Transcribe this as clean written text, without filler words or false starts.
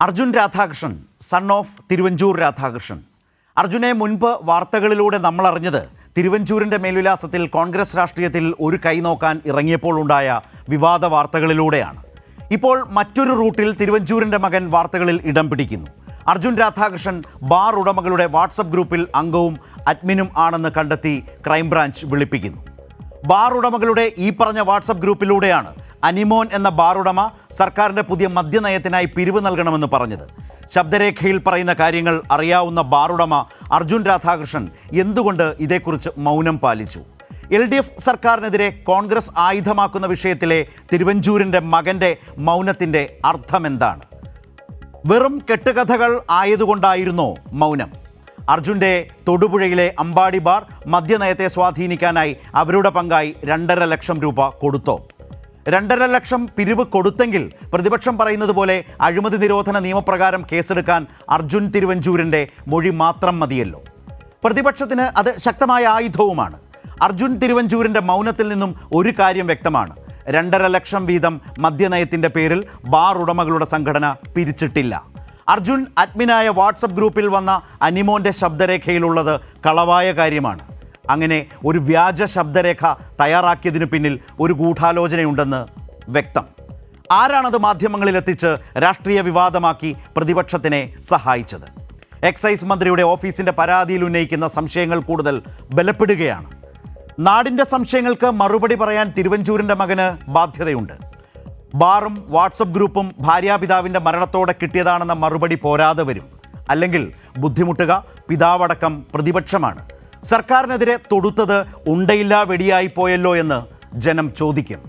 Arjun Radhakrishnan, son of Thiruvanchoor Radhakrishnan. അർജുനെ മുൻപ് വാർത്തകളിലൂടെ നമ്മൾ അറിഞ്ഞത് തിരുവഞ്ചൂരിൻ്റെ മേൽവിലാസത്തിൽ കോൺഗ്രസ് രാഷ്ട്രീയത്തിൽ ഒരു കൈ നോക്കാൻ ഇറങ്ങിയപ്പോൾ ഉണ്ടായ വിവാദ വാർത്തകളിലൂടെയാണ്. ഇപ്പോൾ മറ്റൊരു റൂട്ടിൽ തിരുവഞ്ചൂരിൻ്റെ മകൻ വാർത്തകളിൽ ഇടം പിടിക്കുന്നു. അർജുൻ രാധാകൃഷ്ണൻ ബാർ ഉടമകളുടെ വാട്സപ്പ് ഗ്രൂപ്പിൽ അംഗവും അഡ്മിനും ആണെന്ന് കണ്ടെത്തി ക്രൈംബ്രാഞ്ച് വിളിപ്പിക്കുന്നു. ബാർ ഉടമകളുടെ ഈ പറഞ്ഞ വാട്സപ്പ് ഗ്രൂപ്പിലൂടെയാണ് അനിമോൻ എന്ന ബാർ ഉടമ സർക്കാരിൻ്റെ പുതിയ മദ്യനയത്തിനായി പിരിവ് നൽകണമെന്ന് പറഞ്ഞത്. ശബ്ദരേഖയിൽ പറയുന്ന കാര്യങ്ങൾ അറിയാവുന്ന ബാർ ഉടമ അർജുൻ രാധാകൃഷ്ണൻ എന്തുകൊണ്ട് ഇതേക്കുറിച്ച് മൗനം പാലിച്ചു? LDF സർക്കാരിനെതിരെ കോൺഗ്രസ് ആയുധമാക്കുന്ന വിഷയത്തിലെ തിരുവഞ്ചൂരിൻ്റെ മകൻ്റെ മൗനത്തിൻ്റെ അർത്ഥമെന്താണ്? വെറും കെട്ടുകഥകൾ ആയതുകൊണ്ടായിരുന്നോ മൗനം? അർജുൻ്റെ തൊടുപുഴയിലെ അമ്പാടി ബാർ മദ്യനയത്തെ സ്വാധീനിക്കാനായി അവരുടെ പങ്കായി 2.5 ലക്ഷം രൂപ കൊടുത്തോ? 2.5 ലക്ഷം പിരിവ് കൊടുത്തെങ്കിൽ പ്രതിപക്ഷം പറയുന്നത് പോലെ അഴിമതി നിരോധന നിയമപ്രകാരം കേസെടുക്കാൻ അർജുൻ തിരുവഞ്ചൂരിൻ്റെ മൊഴി മാത്രം മതിയല്ലോ. പ്രതിപക്ഷത്തിന് അത് ശക്തമായ ആയുധവുമാണ്. അർജുൻ തിരുവഞ്ചൂരിൻ്റെ മൗനത്തിൽ നിന്നും ഒരു കാര്യം വ്യക്തമാണ്: 2.5 ലക്ഷം വീതം മദ്യനയത്തിൻ്റെ പേരിൽ ബാർ ഉടമകളുടെ സംഘടന പിരിച്ചിട്ടില്ല. അർജുൻ അഡ്മിനായ വാട്സപ്പ് ഗ്രൂപ്പിൽ വന്ന അനിമോൻ്റെ ശബ്ദരേഖയിലുള്ളത് കളവായ കാര്യമാണ്. അങ്ങനെ ഒരു വ്യാജ ശബ്ദരേഖ തയ്യാറാക്കിയതിനു പിന്നിൽ ഒരു ഗൂഢാലോചനയുണ്ടെന്ന് വ്യക്തം. ആരാണത് മാധ്യമങ്ങളിലെത്തിച്ച് രാഷ്ട്രീയ വിവാദമാക്കി പ്രതിപക്ഷത്തിനെ സഹായിച്ചത്? എക്സൈസ് മന്ത്രിയുടെ ഓഫീസിൻ്റെ പരാതിയിൽ ഉന്നയിക്കുന്ന സംശയങ്ങൾ കൂടുതൽ ബലപ്പെടുകയാണ്. നാടിൻ്റെ സംശയങ്ങൾക്ക് മറുപടി പറയാൻ തിരുവഞ്ചൂരിൻ്റെ മകന് ബാധ്യതയുണ്ട്. ബാറും വാട്സപ്പ് ഗ്രൂപ്പും ഭാര്യാപിതാവിൻ്റെ മരണത്തോടെ കിട്ടിയതാണെന്ന മറുപടി പോരാതെ വരും. അല്ലെങ്കിൽ ബുദ്ധിമുട്ടുക പിതാവടക്കം പ്രതിപക്ഷമാണ്. സർക്കാരിനെതിരെ തൊടുത്തത് ഉണ്ടയില്ലാ വെടിയായി പോയല്ലോ എന്ന് ജനം ചോദിക്കും.